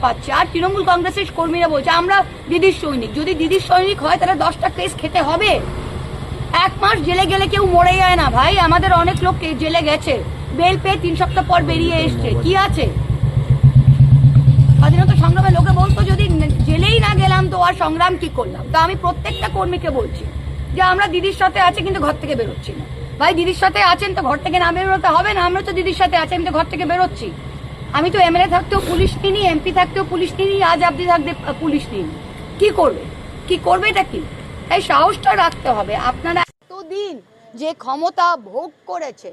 পাচ্ছে। আর তৃণমূল কংগ্রেসের কর্মীরা বলছে আমরা দিদির সৈনিক। যদি দিদির সৈনিক হয় তাহলে 10টা কেস খেতে হবে। 1 মাস জেলে গেলে কেউ মরে যায় না ভাই। আমাদের অনেক লোক জেলে গেছে, বেল পেয়ে 3 সপ্তাহ পর বেরিয়ে এসছে। কি আছে? স্বাধীনতা সংগ্রামে লোকে বলতো যদি জেলেই না গেলাম তো আর সংগ্রাম কি করলাম। তো আমি প্রত্যেকটা কর্মীকে বলছি যে আমরা দিদির সাথে আছি কিন্তু ঘর থেকে বেরোচ্ছি না। ভাই দিদির সাথে আছেন তো ঘর থেকে না বেরোতে হবে না? আমরা তো দিদির সাথে আছি, আমি তো ঘর থেকে বেরোচ্ছি। আমি তো এমএলএ থাকতেও পুলিশ নিইনি, এমপি থাকতেও পুলিশ নিইনি, আজ অব্দি থাকতে পুলিশ নিইনি। কি করবে? কি করবে এটা কি? তাই সাহসটা রাখতে হবে। আপনারা এতদিন যে ক্ষমতা ভোগ করেছে,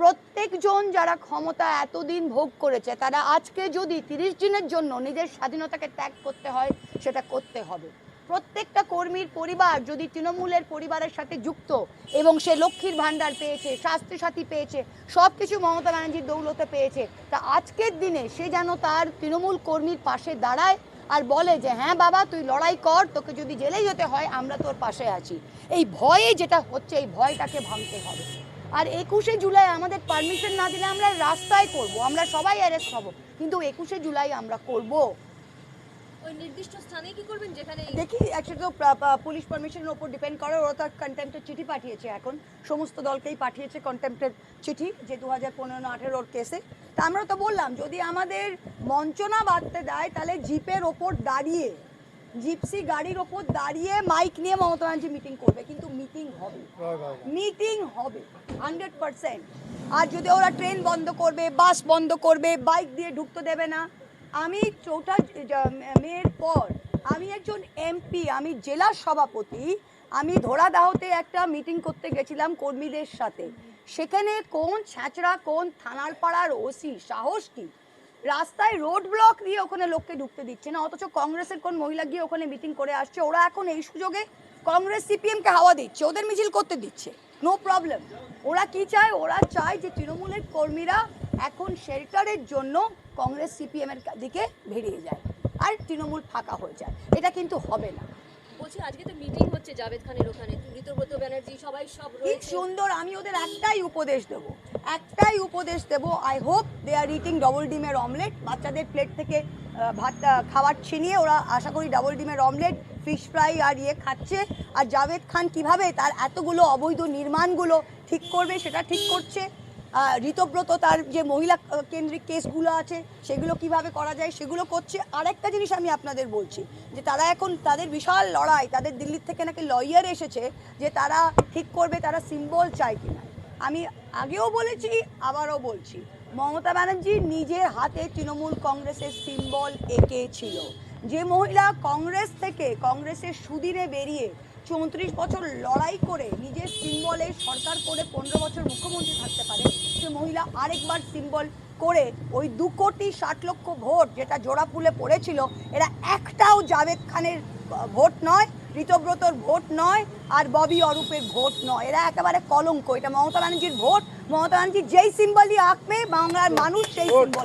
প্রত্যেকজন যারা ক্ষমতা এতদিন ভোগ করেছে তারা আজকে যদি 30 দিনের জন্য নিজের স্বাধীনতাকে ত্যাগ করতে হয় সেটা করতে হবে। প্রত্যেকটা কর্মীর পরিবার যদি তৃণমূলের পরিবারের সাথে যুক্ত এবং সে লক্ষ্মীর ভাণ্ডার পেয়েছে, স্বাস্থ্যসাথী পেয়েছে, সব কিছু মমতা ব্যানার্জির দৌলতে পেয়েছে, তা আজকের দিনে সে যেন তার তৃণমূল কর্মীর পাশে দাঁড়ায় আর বলে যে হ্যাঁ বাবা তুই লড়াই কর, তোকে যদি জেলে যেতে হয় আমরা তোর পাশে আছি। এই ভয়ে যেটা হচ্ছে এই ভয়টাকে ভাঙতে হবে। আর 21শে জুলাই আমাদের পারমিশন না দিলে আমরা রাস্তায় করব, আমরা সবাই অ্যারেস্ট হব, কিন্তু 21শে জুলাই আমরা করব। ওই নির্দিষ্ট স্থানে কি করবেন যেখানে দেখি অ্যাকচুয়ালি তো পুলিশ পারমিশনের উপর ডিপেন্ড করে। ওরা তো কন্টেম্পটের চিঠি পাঠিয়েছে, এখন সমস্ত দলকেই পাঠিয়েছে কন্টেম্পটের চিঠি যে 2015-18 কেসে। তা আমরা তো বললাম যদি আমাদের মঞ্চনা বাঁধতে দেয় তাহলে জিপের ওপর দাঁড়িয়ে, জিপসি গাড়ির ওপর দাঁড়িয়ে মাইক নিয়ে মমতা ব্যানার্জি মিটিং করবে, কিন্তু মিটিং হবে, মিটিং হবে 100%। আর যদি ওরা ট্রেন বন্ধ করবে, বাস বন্ধ করবে, বাইক দিয়ে ঢুকতে দেবে না। আমি 4ঠা মের পর আমি একজন এমপি, আমি জেলা সভাপতি, আমি ধরাদাহতে একটা মিটিং করতে গেছিলাম কর্মীদের সাথে। সেখানে কোন ছ্যাঁচড়া, কোন থানার পাড়ার ওসি সাহস কি রাস্তায় রোড ব্লক দিয়ে ওখানে লোককে ঢুকতে দিচ্ছে না, অথচ কংগ্রেসের কোন মহিলা গিয়ে ওখানে মিটিং করে আসছে। ওরা এখন এই সুযোগে কংগ্রেস সিপিএমকে হাওয়া দিচ্ছে, ওদের মিছিল করতে দিচ্ছে, নো প্রবলেম। ওরা কি চায়? ওরা চায় যে তৃণমূলের কর্মীরা এখন শেল্টারের জন্য কংগ্রেস সিপিএমের দিকে বেরিয়ে যায় আর তৃণমূল ফাঁকা হয়ে যায়। এটা কিন্তু হবে না। বলছি আজকে তো মিটিং হচ্ছে জাভেদ খানের ওখানে, ঋতুব্রত ব্যানার্জি সবাই সব কি রয়েছে। সুন্দর। আমি ওদের একটাই উপদেশ দেবো, I hope they are eating double ডিমের অমলেট। বাচ্চাদের প্লেট থেকে ভাত খাবার ছিনিয়ে ওরা আশা করি ডবল ডিমের অমলেট, ফিশ ফ্রাই আর খাচ্ছে। আর জাভেদ খান কিভাবে তার এতগুলো অবৈধ নির্মাণগুলো ঠিক করবে সেটা ঠিক করছে। ঋতব্রত তার যে মহিলা কেন্দ্রিক কেসগুলো আছে সেগুলো কিভাবে করা যায় সেগুলো করছে। আরেকটা জিনিস আমি আপনাদের বলছি যে তারা এখন তাদের বিশাল লড়াই, তাদের দিল্লির থেকে নাকি লয়ার এসেছে যে তারা ঠিক করবে তারা সিম্বল চায় কিনা। আমি আগেও বলেছি আবারও বলছি, মমতা ব্যানার্জি নিজের হাতে তৃণমূল কংগ্রেসের সিম্বল এঁকেছিল। যে মহিলা কংগ্রেস থেকে কংগ্রেসের সুদিনে বেরিয়ে 34 বছর লড়াই করে নিজের সিম্বলে সরকার করে 15 বছর মুখ্যমন্ত্রী থাকতে পারে, সে মহিলা আরেকবার সিম্বল করে ওই 2,60,00,000 ভোট যেটা জোড়াফুলে পড়েছিল, এরা একটাও জাভেদ খানের ভোট নয়, ঋতব্রতর ভোট নয়, আর ববি অরূপের ভোট নয়। এরা একেবারে কলঙ্ক। এটা মমতা ব্যানার্জির ভোট। মমতা ব্যানার্জি যেই সিম্বলই আঁকবে বাংলার মানুষ সেই সিম্বলে